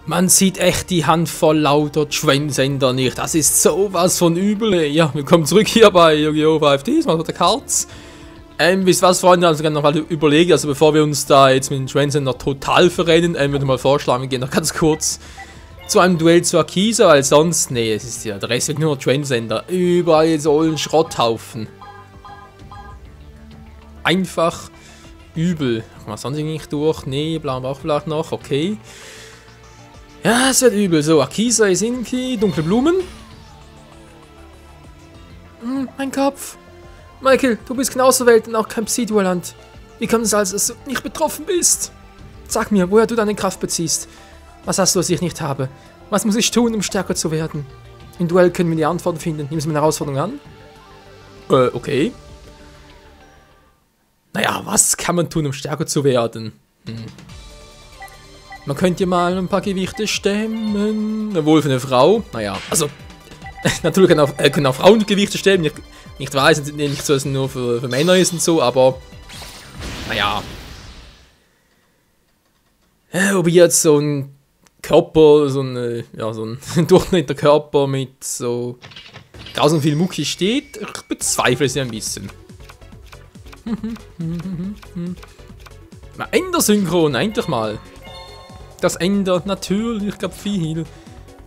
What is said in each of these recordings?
Man sieht echt die Handvoll lauter Schwänzender nicht. Das ist sowas von übel. Ja, willkommen zurück hier bei Yu-Gi-Oh! 5Ds, mal der Cards. Wisst was, Freunde, also gerne noch mal überlegen, also bevor wir uns da jetzt mit den Schwänzender total verrennen, würde ich mal vorschlagen, wir gehen noch ganz kurz zu einem Duell zu Akisa, weil sonst, nee, es ist ja, der Rest wird nur noch Schwänzender. Überall so ein Schrotthaufen. Einfach übel. Mal sonst nicht durch. Nee, blauen Bauch vielleicht noch, okay. Ja, es wird übel. So, Akisa ist Inki, dunkle Blumen. Mein Kopf. Michael, du bist genauso Welt und auch kein Psi-Duellant. Wie kommt es also, dass du nicht betroffen bist? Sag mir, woher du deine Kraft beziehst. Was hast du, was ich nicht habe? Was muss ich tun, um stärker zu werden? Im Duell können wir die Antworten finden. Nimm es mir eine Herausforderung an. Okay. Naja, was kann man tun, um stärker zu werden? Man könnte mal ein paar Gewichte stemmen. Obwohl für eine Frau. Naja, also. Natürlich können auch Frauen Gewichte stemmen. Nicht wahr, es ist nicht so, dass es nur für Männer ist und so, aber. Naja. Ob jetzt so ein Körper, so ein durchschnittlicher Körper mit so grausam viel Mucki steht, ich bezweifle es ja ein bisschen. Ender-Synchron, endlich mal. Das Ender, natürlich, gab viel.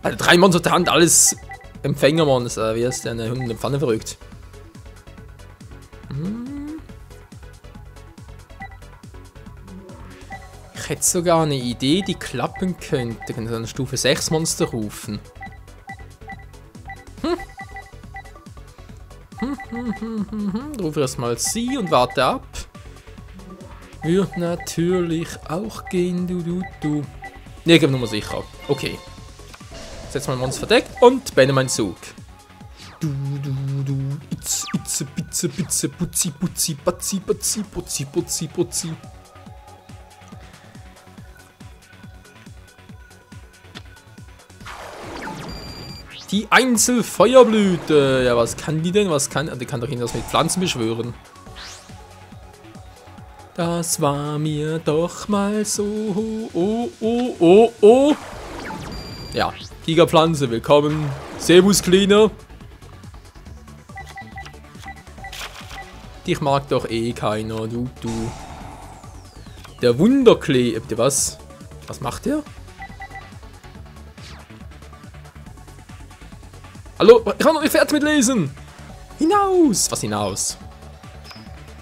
Also 3 Monster der Hand, alles Empfängermonster, wie ist der Hund in der Pfanne verrückt. Ich hätte sogar eine Idee, die klappen könnte. Ich könnte dann Stufe 6 Monster rufen. Rufe erstmal sie und warte ab. Wird natürlich auch gehen, du. Ne, ich gebe nur mal sicher. Okay. Setz mal Monster verdeckt und beende meinen Zug. Itze, bitze, putzi, batzi, putzi. Die Einzelfeuerblüte. Ja, was kann die denn? Die kann doch irgendwas mit Pflanzen beschwören. Das war mir doch mal so. Oh. Ja, Giga-Pflanze, willkommen. Servus, Cleaner. Dich mag doch eh keiner, du. Der Wunderklee. Bitte was? Was macht der? Hallo, ich kann noch nicht fertig mit lesen. Hinaus. Was hinaus?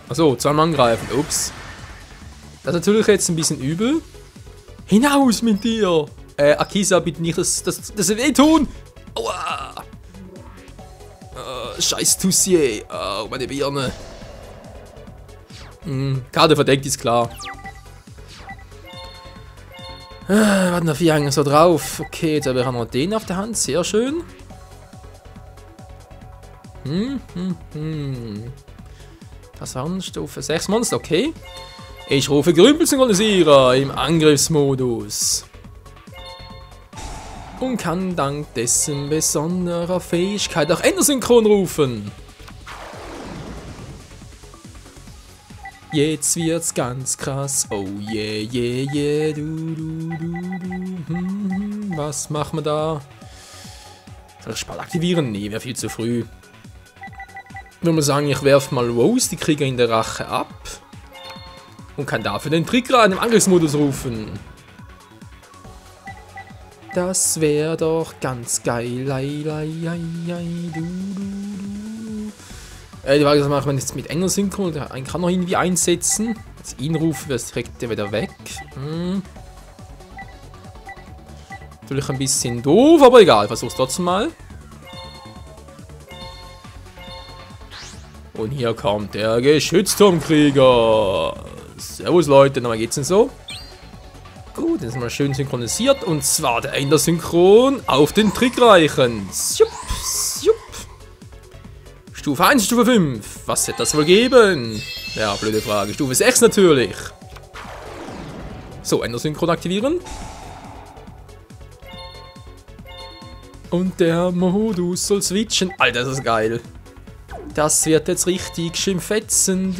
Achso, zweimal angreifen. Ups. Das ist natürlich jetzt ein bisschen übel. Hinaus mit dir. Akisa, bitte nicht das wehtun. Aua. Scheiß Tussier. Oh, meine Birne. Karte verdeckt, ist klar. Warten auf hier eigentlich so drauf. Okay, jetzt habe ich auch noch den auf der Hand. Sehr schön. Das waren Stufe 6 Monster, okay. Ich rufe Grümpel-Synchronisierer im Angriffsmodus. Und kann dank dessen besonderer Fähigkeit auch Ender-Synchron rufen. Jetzt wird's ganz krass. Oh yeah, du. Was machen wir da? Soll ich Spalt aktivieren? Nee, wäre viel zu früh. Ich würde mal sagen, ich werfe mal Rose, die Krieger in der Rache, ab. Und kann dafür den Trigger in dem Angriffsmodus rufen. Das wäre doch ganz geil. Die Frage ist, macht man jetzt mit Ender-Synchron? Einen kann noch irgendwie einsetzen. Jetzt ihn rufen, wäre es direkt wieder weg. Natürlich ein bisschen doof, aber egal. Versuch's trotzdem mal. Und hier kommt der Geschützturmkrieger. Servus Leute, nochmal geht's denn so? Gut, jetzt sind wir schön synchronisiert. Und zwar der Ender-Synchron auf den Trickreichen. Stufe 1, Stufe 5. Was wird das wohl geben? Ja, blöde Frage. Stufe 6 natürlich. So, Ender-Synchron aktivieren. Und der Modus soll switchen. Alter, das ist geil. Das wird jetzt richtig schön fetzen.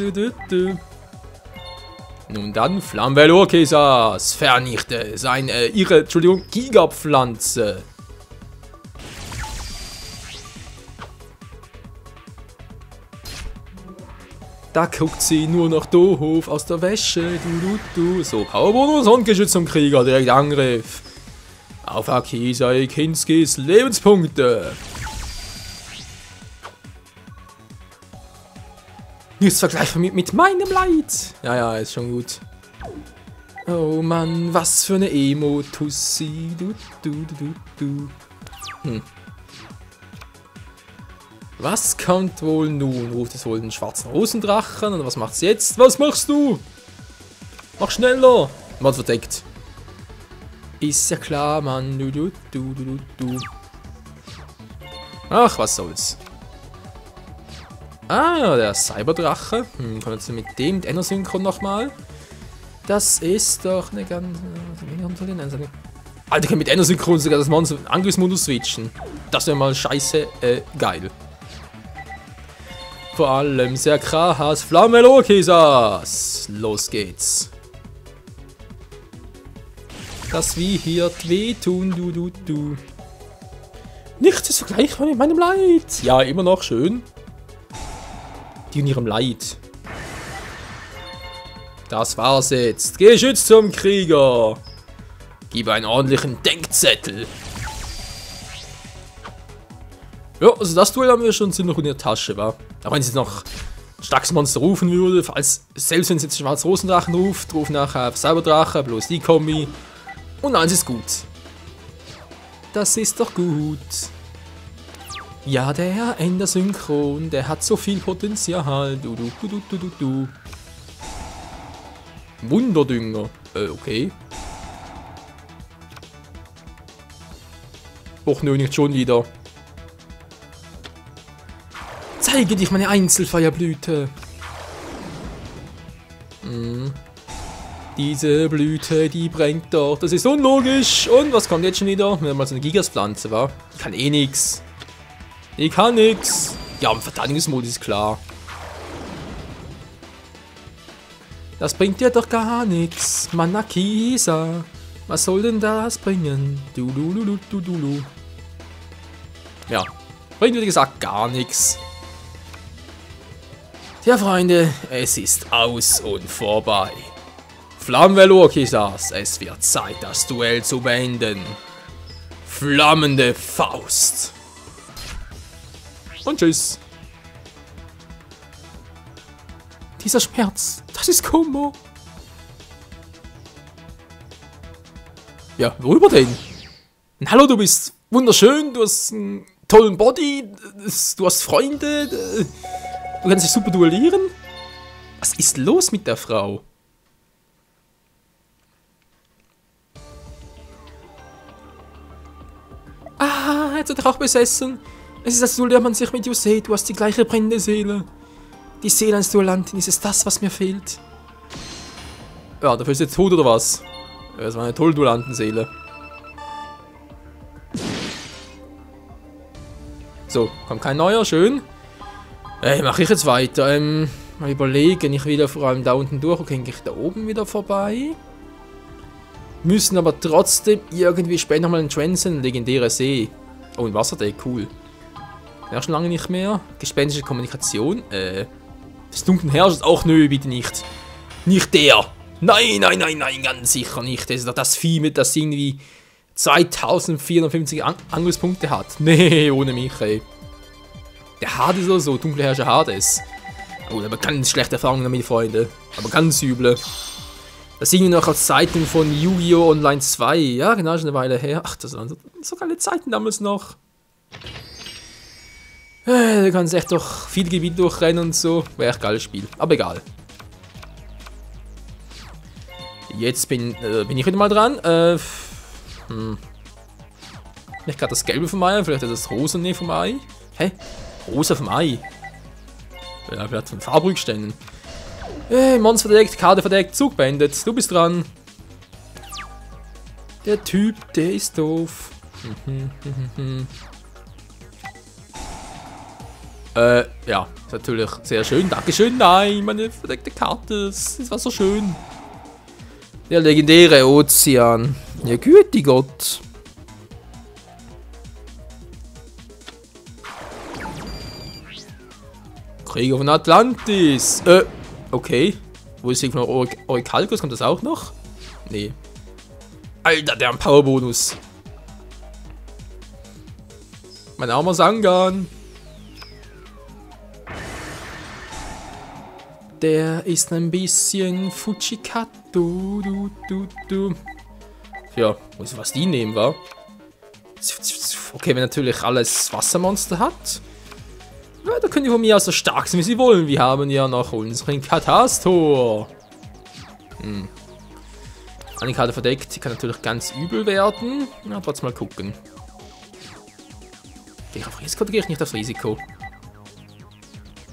Nun dann, Flammenvelorkesas, vernichte ihre Gigapflanze. Da guckt sie nur noch doof aus der Wäsche, So, Powerbonus und Geschütz zum Krieger, direkt Angriff. Auf Akisa Kinskis Lebenspunkte. Nichts vergleichbar mit meinem Leid. Ja, ist schon gut. Oh Mann, was für eine Emo-Tussi. Was kommt wohl nun? Ruft es wohl den schwarzen Rosendrachen? Oder was macht's jetzt? Was machst du? Mach schneller! Mod verdeckt. Ist ja klar, Mann. Ach, was soll's. Ah, der Cyberdrache. Kommen wir jetzt mit dem, mit Endersynchron nochmal. Das ist doch eine ganz... Alter, kann mit Endersynchron sogar das Monster in Angriffsmodus switchen. Das wäre mal scheiße geil. Vor allem sehr Krahas Flammenvelorkesas. Los geht's. Das wird wehtun, du. Nichts ist vergleichbar mit meinem Leid. Ja, immer noch schön. Die in ihrem Leid. Das war's jetzt. Geschütz zum Krieger. Gib einen ordentlichen Denkzettel. Ja, also das Duell haben wir schon ziemlich in der Tasche, war. Auch wenn es jetzt noch ein starkes Monster rufen würde, falls, selbst wenn es jetzt schwarz Rosendrachen ruft nachher auf Cyberdrache, bloß die Kombi. Und alles ist gut. Das ist doch gut. Ja, der Endersynchron, der hat so viel Potenzial. Du. Wunderdünger. Okay. Och nö, nicht schon wieder. Zeige dich, meine Einzelfeuerblüte. Diese Blüte, die brennt doch. Das ist unlogisch. Und was kommt jetzt schon wieder? Wenn mal so eine Gigaspflanze war. Ich kann eh nix. Ich kann nix. Ja, im Verteidigungsmodus ist klar. Das bringt dir doch gar nichts. Manakisa. Was soll denn das bringen? Du. Ja. Bringt wie gesagt gar nichts. Ja, Freunde, es ist aus und vorbei. Flammenvelorkesas, es wird Zeit, das Duell zu beenden. Flammende Faust. Und tschüss. Dieser Schmerz, das ist Kummer. Ja, worüber denn? Hallo, du bist wunderschön, du hast einen tollen Body, du hast Freunde, du kannst dich super duellieren. Was ist los mit der Frau? Ah, jetzt hat er auch besessen. Es ist das Duell, der man sich mit Jose, du hast die gleiche brennende Seele. Die Seele eines Duellanten, ist es das, was mir fehlt? Ja, dafür ist jetzt tot oder was? Das war eine tolle Duellantenseele. So, kommt kein neuer, schön. Mache ich jetzt weiter. Mal überlegen, ich will ja vor allem da unten durch. Okay, gehe ich da oben wieder vorbei. Müssen aber trotzdem irgendwie später nochmal einen Transcend, legendäre See. Oh, ein Wasserdeck, cool. Ja, schon lange nicht mehr. Gespenstische Kommunikation. Das dunkle Herrscher ist auch nö, bitte nicht. Nicht der. Nein, ganz sicher nicht. Das ist doch das Vieh mit, das irgendwie 2450 Angriffspunkte hat. Nee, ohne mich, ey. Der Hades oder so, dunkle Herrscher Hades. Oh, aber ganz schlechte Erfahrungen damit, Freunde. Aber ganz üble. Das sehen wir noch als Zeiten von Yu-Gi-Oh! Online 2. Ja, genau, schon eine Weile her. Ach, das waren so geile Zeiten damals noch. Da kannst du echt doch viel Gebiet durchrennen und so. Wäre echt ein geiles Spiel. Aber egal. Jetzt bin ich wieder mal dran. Nicht gerade das Gelbe vom Ei, vielleicht das Rosane vom Ei. Hä? Rosa vom Ei? Ja, vielleicht von Farbrückständen. Monster verdeckt, Karte verdeckt, Zug beendet. Du bist dran. Der Typ, der ist doof. Ja, ist natürlich sehr schön. Dankeschön. Nein, meine verdeckte Karte. Das war so schön. Der legendäre Ozean. Ja, güte Gott. Krieger von Atlantis. Okay. Wo ist Sigma Orichalcos? Kommt das auch noch? Nee. Alter, der hat einen Powerbonus. Mein armer Sangan. Der ist ein bisschen Fujikato. Ja, muss ich was die nehmen, war? Okay, wenn natürlich alles Wassermonster hat. Ja, da können die von mir aus so stark sein, wie sie wollen. Wir haben ja noch unseren Katastor. Eine Karte verdeckt, die kann natürlich ganz übel werden. Na, trotzdem mal gucken. Gehe ich auf Risiko oder gehe ich nicht aufs Risiko?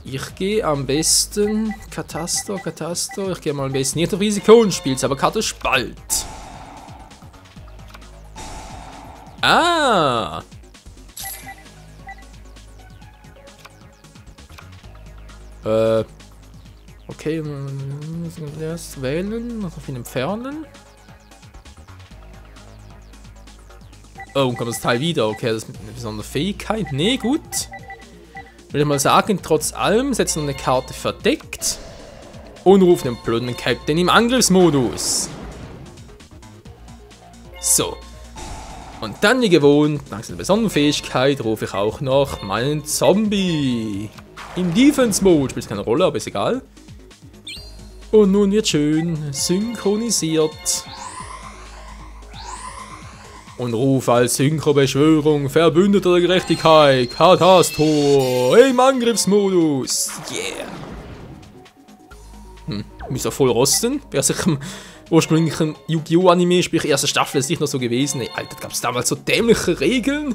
Ich gehe am besten Katastor. Ich gehe mal am besten nicht auf Risiko und spiele es aber Karte Spalt. Ah! Okay, erst wählen, noch auf ihn entfernen. Oh, und kommt das Teil wieder. Okay, das ist eine besondere Fähigkeit. Nee, gut. Will ich mal sagen, trotz allem setzen wir eine Karte verdeckt und rufen den blöden Captain im Angriffsmodus. So. Und dann wie gewohnt, nach einer besonderen Fähigkeit, rufe ich auch noch meinen Zombie. Im Defense-Mode spielt keine Rolle, aber ist egal. Und nun wird schön synchronisiert. Und rufe als Synchro-Beschwörung Verbündeter der Gerechtigkeit, Katastor, im Angriffsmodus. Yeah. Muss ja voll rosten. Wer sich im ursprünglichen Yu-Gi-Oh! Anime, sprich erste Staffel, ist nicht noch so gewesen. Ey, Alter, gab es damals so dämliche Regeln?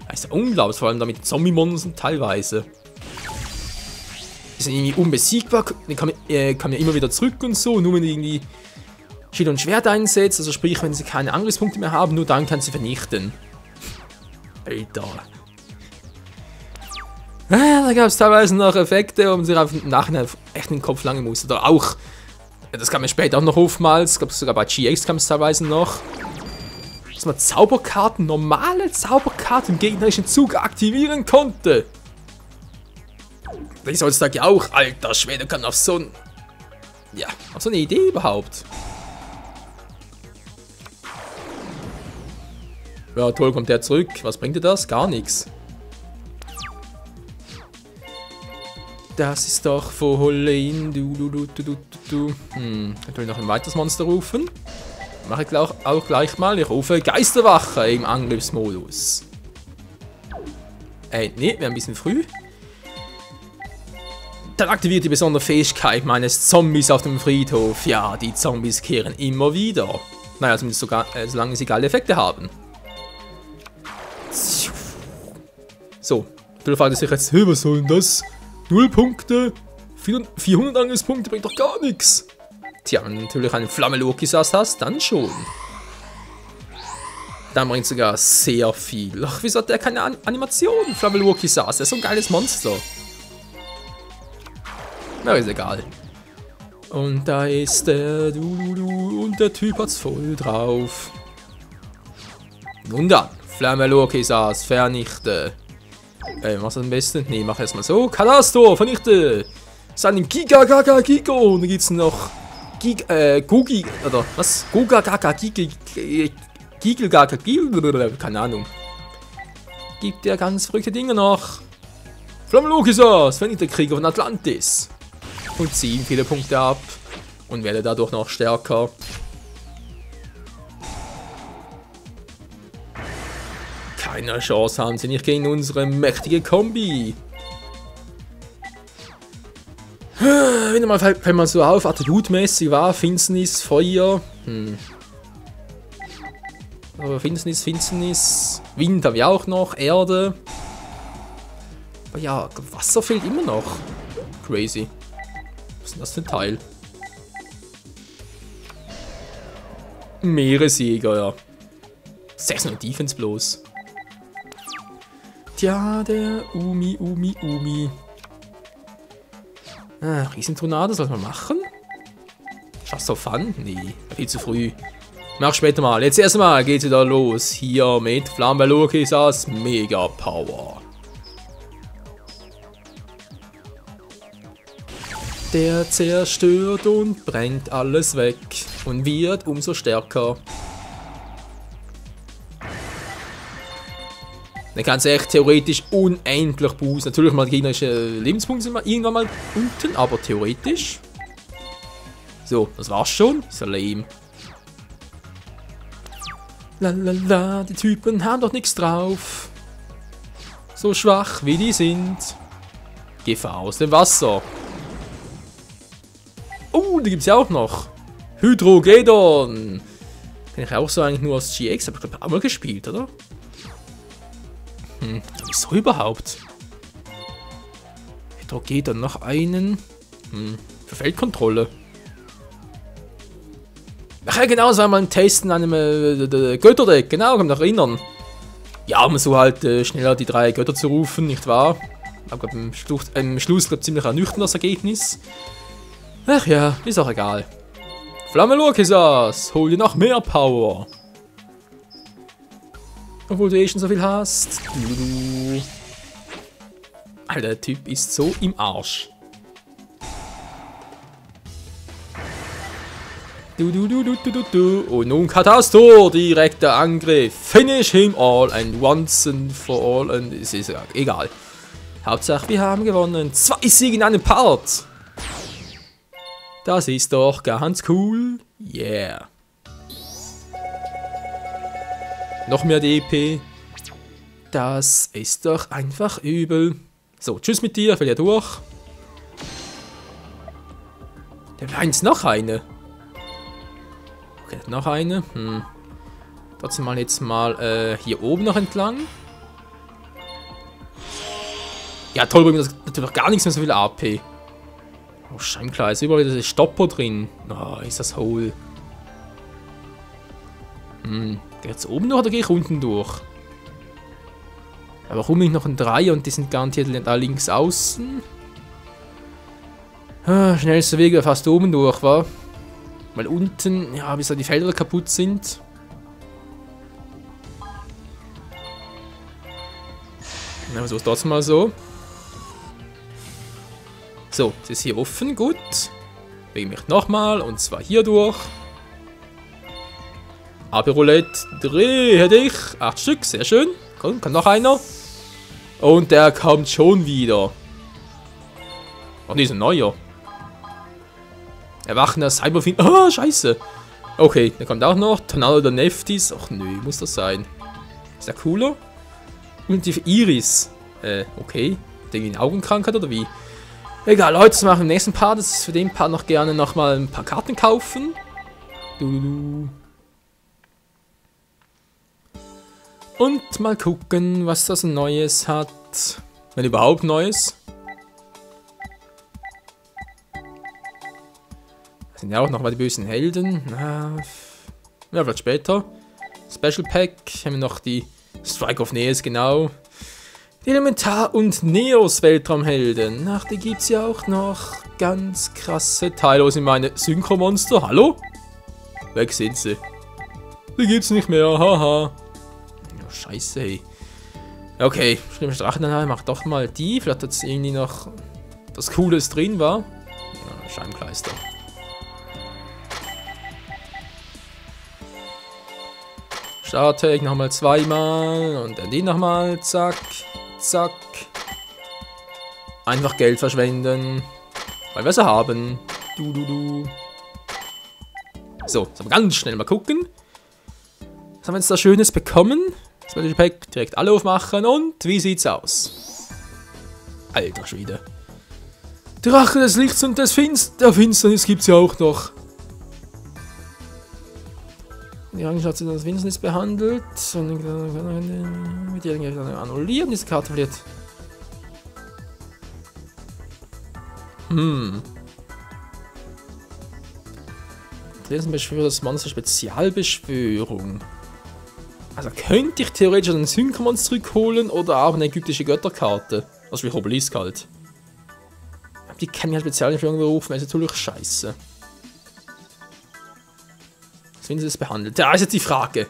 Das ist ja unglaublich, vor allem da mit Zombie-Monstern teilweise. Die sind irgendwie unbesiegbar, die kann ja immer wieder zurück und so, nur wenn die irgendwie Schild und Schwert einsetzt, also sprich, wenn sie keine Angriffspunkte mehr haben, nur dann kann sie vernichten. Alter. Da gab es teilweise noch Effekte, wo man sich einfach im Nachhinein echt in den Kopf langen muss. Oder auch, das kam ja später auch noch oftmals, gab es sogar bei GX kam es teilweise noch, dass man Zauberkarten, normale Zauberkarten im gegnerischen Zug aktivieren konnte. Das ist heutzutage auch, alter Schwede, kann auf so ein, ja, auf so eine Idee überhaupt. Ja, toll, kommt der zurück. Was bringt dir das? Gar nichts. Das ist doch voll in Natürlich noch ein weiteres Monster rufen. Mache ich auch gleich mal. Ich rufe Geisterwache im Angriffsmodus. Nee, wäre ein bisschen früh. Dann aktiviert die besondere Fähigkeit meines Zombies auf dem Friedhof. Ja, die Zombies kehren immer wieder. Naja, zumindest sogar, solange sie geile Effekte haben. So, du fragst sich jetzt, hey, was soll denn das? 0 Punkte, 400 Angriffspunkte bringt doch gar nichts. Tja, wenn du natürlich einen Flamme-Lokisas hast, dann schon. Dann bringt sogar sehr viel. Ach, wieso hat der keine Animation? Flamme-Lokisas, der ist so ein geiles Monster. Na, ist egal. Und da ist der und der Typ hat's voll drauf. Nun dann, Flamme-Lokisas, vernichte. Was am besten? Ne, mach erstmal so. Katastor, vernichte! Seinen Giga-Gaga-Gigo! Und dann gibt's noch Gugi, oder was? Gigel-Gaga-Gigel, keine Ahnung. Gibt der ganz verrückte Dinge noch. Flamme-Lokisas, vernichte Krieger von Atlantis. Und ziehen viele Punkte ab. Und werde dadurch noch stärker. Keine Chance haben sie nicht gegen unsere mächtige Kombi. Wenn mal fällt man so auf, attributmäßig war Finsternis, Feuer. Aber Finsternis, Wind habe ich auch noch, Erde. Aber ja, Wasser fehlt immer noch. Crazy. Was ist denn das für ein Teil? Meeresjäger, ja. 600 Defense bloß. Tja, der Umi. Riesentornado, soll man machen? Ist das so fun? Nee, viel zu früh. Mach später mal. Jetzt erstmal geht's wieder los. Hier mit Flammenlurkisas Mega Power. Der zerstört und brennt alles weg und wird umso stärker. Dann kann es echt theoretisch unendlich boosten. Natürlich mal gegnerische Lebenspunkte sind irgendwann mal unten, aber theoretisch. So, das war's schon. Ist ja lame. Lalala, die Typen haben doch nichts drauf. So schwach wie die sind. Gefahr aus dem Wasser. Oh, die gibt's ja auch noch. Hydrogedon. Kann ich auch so eigentlich nur aus GX, aber ich glaube, auch mal gespielt, oder? Wieso überhaupt? Hydrogedon noch einen. Für Feldkontrolle. Ach ja, genau, das war mal ein Testen an einem Götterdeck. Genau, kann mich noch erinnern. Ja, um so halt schneller die 3 Götter zu rufen, nicht wahr? Aber im Schluss glaube ich ziemlich ernüchternd das Ergebnis. Ach ja, ist auch egal. Flammenlurkisas, hol dir noch mehr Power. Obwohl du eh schon so viel hast. Alter, der Typ ist so im Arsch. Und nun Katastor, direkter Angriff. Finish him all and once and for all. Und es ist egal. Hauptsache, wir haben gewonnen. 2 Siege in einem Part. Das ist doch ganz cool. Yeah. Noch mehr DP. Das ist doch einfach übel. So, tschüss mit dir, fällt ja durch. Der eins noch eine. Okay, noch eine. Trotzdem mal jetzt mal hier oben noch entlang. Ja, toll, bringt das natürlich gar nichts mehr so viel AP. Oh, scheinklar, ist überall dieser Stopper drin. Oh, ist das hohl. Gehe ich jetzt oben durch oder gehe ich unten durch? Aber warum nicht noch ein 3 und die sind garantiert da links außen? Schnellster Weg wäre fast oben durch, wa? Weil unten, ja, bis da die Felder kaputt sind. Na, so ist das mal so. So, das ist hier offen, gut. Bewege mich nochmal und zwar hier durch. AB-Roulette, drehe dich. 8 Stück, sehr schön. Komm, kann noch einer. Und der kommt schon wieder. Oh, die ist ein neuer. Erwachender Cyberfin. Ah, scheiße. Okay, der kommt auch noch. Tornado der Neftis. Ach nö, muss das sein. Ist der cooler? Und die Iris. Okay. Denke ich, Augenkrankheit oder wie? Egal, Leute, das machen wir im nächsten Part. Das ist für den Part noch gerne nochmal ein paar Karten kaufen. Und mal gucken, was das Neues hat. Wenn überhaupt Neues. Das sind ja auch noch mal die bösen Helden. Ja, vielleicht später. Special Pack. Haben wir noch die Strike of Neos, genau. Die Elementar- und Neos-Weltraumhelden. Ach, die gibt's ja auch noch. Ganz krasse Teile. Wo sind meine Synchromonster? Hallo? Weg sind sie. Die gibt's nicht mehr. Haha. Ja, scheiße, hey. Okay, schlimmer Drachenanhalt. Mach doch mal die. Vielleicht hat es irgendwie noch was Cooles drin, war. Ja, Scheibenkleister. Starte ich nochmal zweimal. Und dann die nochmal. Zack. Zack. Einfach Geld verschwenden. Weil wir sie haben. So, jetzt aber ganz schnell mal gucken. Was haben wir jetzt da Schönes bekommen? Das Special Pack direkt alle aufmachen. Und wie sieht's aus? Alter Schwede. Drache des Lichts und der Finsternis gibt's ja auch noch. Die Rangenschaft sind als Finsternis behandelt. Mit ihr annullieren. Diese Karte verliert. Beschwörer des Monster Spezialbeschwörung. Also könnte ich theoretisch einen Synchromonster zurückholen oder auch eine ägyptische Götterkarte. Also wie Obelisk halt. Die kann ich als Spezialbeschwörung berufen, das ist natürlich scheiße. Finsternis behandelt. Da ist jetzt die Frage.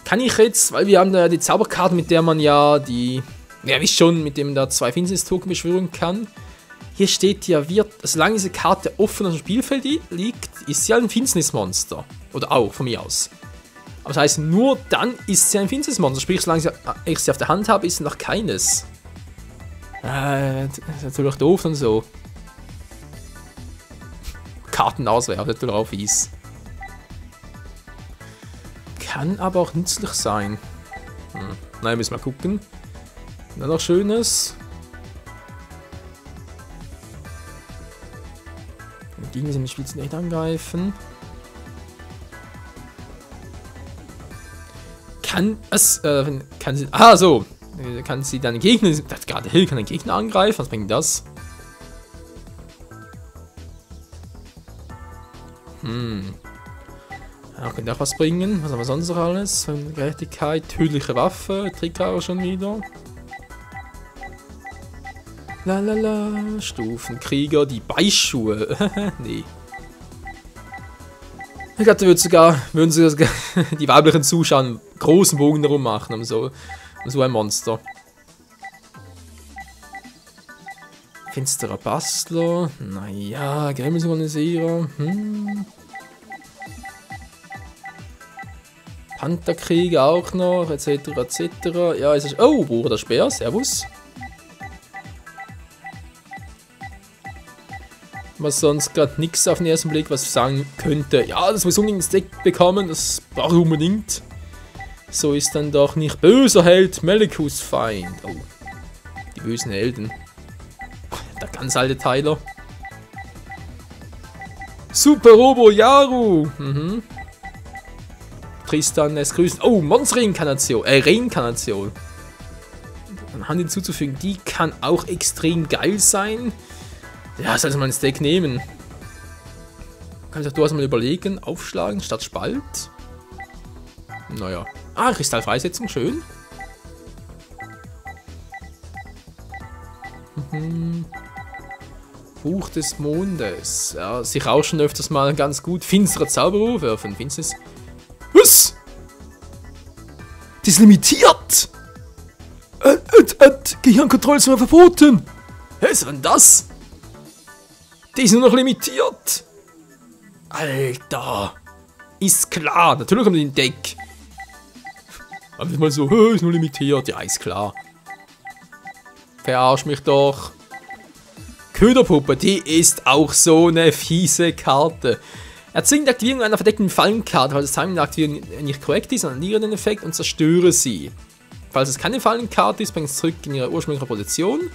Kann ich jetzt, weil wir haben da die Zauberkarte, mit der man ja die... Ja, wisst schon, mit dem man da 2 Finsternis-Token beschwören kann. Hier steht ja, solange diese Karte offen auf dem Spielfeld liegt, ist sie ein Finsternismonster. Oder auch, von mir aus. Aber das heißt, nur dann ist sie ein Finsternismonster. Sprich, solange ich sie auf der Hand habe, ist sie noch keines. Das ist natürlich doof und so. Karten auswerfen, natürlich auch fies. Kann aber auch nützlich sein. Nein, müssen wir gucken. Dann noch Schönes. Die Gegner sind im Spiel nicht angreifen. Kann sie. Ah, so. Kann sie dann Gegner. Das gerade Hill kann den Gegner angreifen. Was bringt das? Ja, könnte auch was bringen. Was haben wir sonst noch alles? Gerechtigkeit, tödliche Waffe, Trick auch schon wieder. Lalala, Stufenkrieger, die Beischuhe. Nee. Ich glaube, da würden sogar die weiblichen Zuschauer einen großen Bogen darum machen, um so ein Monster. Finsterer Bastler, naja, Gremmelsorganisierer, Pantherkrieger auch noch, etc. etc. Ja, es ist. Oh, Bruder Speer, servus. Was sonst gerade nichts auf den ersten Blick, was ich sagen könnte. Ja, das muss unbedingt ins Deck bekommen, das brauche ich unbedingt. So ist dann doch nicht böser Held, Melikus Feind. Oh, die bösen Helden. Der ganz alte Tyler. Super Robo Yaru. Tristan lässt grüßen. Oh, Monster-Reinkarnation. Reinkarnation. An Hand hinzuzufügen, die kann auch extrem geil sein. Ja, sollte man ins Deck nehmen. Kann ich auch durchaus mal überlegen. Aufschlagen statt Spalt. Naja. Ah, Kristallfreisetzung, schön. Buch des Mondes. Ja, sich auch schon öfters mal ganz gut. Finsterer Zauberruf werfen. Finsternis. Was? Die ist limitiert! Gehirnkontrolle ist mal verboten! Hä, ist denn das? Die ist nur noch limitiert! Alter! Ist klar! Natürlich haben die ein Deck! Aber mal so, ist nur limitiert. Ja, ist klar. Verarsch mich doch! Köderpuppe, die ist auch so eine fiese Karte. Erzwingt die Aktivierung einer verdeckten Fallenkarte, falls das Timing der Aktivierung nicht korrekt ist, annulliere den Effekt und zerstöre sie. Falls es keine Fallenkarte ist, bringt es zurück in ihre ursprüngliche Position.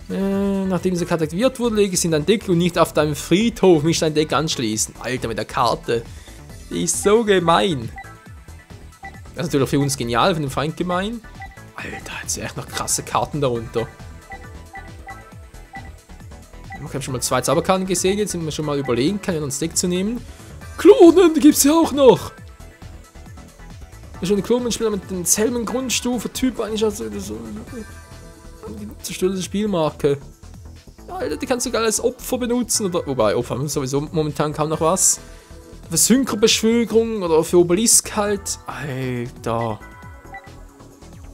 Nachdem diese Karte aktiviert wurde, lege sie in dein Deck und nicht auf deinem Friedhof mich dein Deck anschließen. Alter, mit der Karte. Die ist so gemein. Das ist natürlich für uns genial, für den Feind gemein. Alter, jetzt sind echt noch krasse Karten darunter. Ich habe schon mal 2 Zauberkarten gesehen, jetzt sind wir schon mal überlegen, kann ich noch ins Deck zu nehmen. Klonen, die gibt es ja auch noch. Schon ein Klonenspieler mit denselben Grundstufe-Typ eigentlich als zerstörte Spielmarke. Alter, die kannst du sogar als Opfer benutzen. Oder, wobei, Opfer haben sowieso momentan kaum noch was. Für Synchrobeschwörung oder für Obelisk halt. Alter.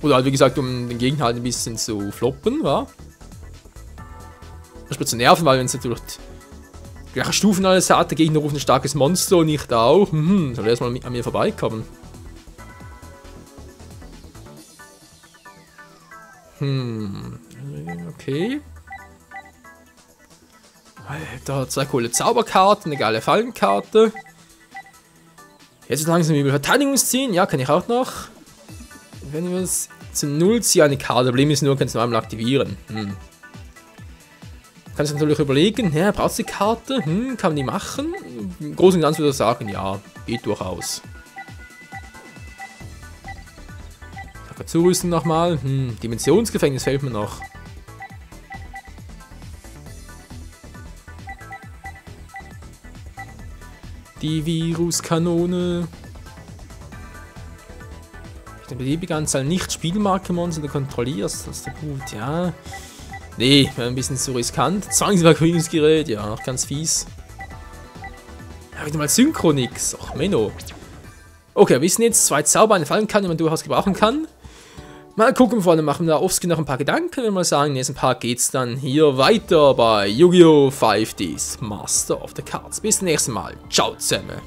Oder halt, wie gesagt, um den Gegner halt ein bisschen zu floppen, wa? Das wird zu nerven, weil wenn es natürlich die gleiche Stufen alles hat, der Gegner ruft ein starkes Monster und ich da auch. Soll erstmal an mir vorbeikommen. Okay. Alter, 2 coole Zauberkarten, eine geile Fallenkarte. Jetzt ist langsam über Verteidigungsziehen. Ja, kann ich auch noch. Wenn wir es zu 0 ziehen, eine Karte. Problem ist nur, kannst du nur einmal aktivieren. Kannst du natürlich überlegen, ja, brauchst du die Karte? Kann man die machen? Im Großen und Ganzen würde ich sagen, ja, geht durchaus. Zurüsten nochmal. Dimensionsgefängnis fällt mir noch. Die Viruskanone. Eine beliebige Anzahl Nicht-Spielmarke-Monster, die du kontrollierst. Das ist der gut, ja. Nee, wäre ein bisschen zu riskant. Zwangsüberquerungsgerät, ja, noch ganz fies. Ja, wieder mal Synchro nix. Ach, Menno. Okay, wir wissen jetzt, 2 Zauber eine Fallen kann, die man durchaus gebrauchen kann. Mal gucken, vor allem machen wir da offscreen noch ein paar Gedanken. Wenn wir sagen, im nächsten Part geht's dann hier weiter bei Yu-Gi-Oh! 5Ds Master of the Cards. Bis zum nächsten Mal. Ciao zusammen.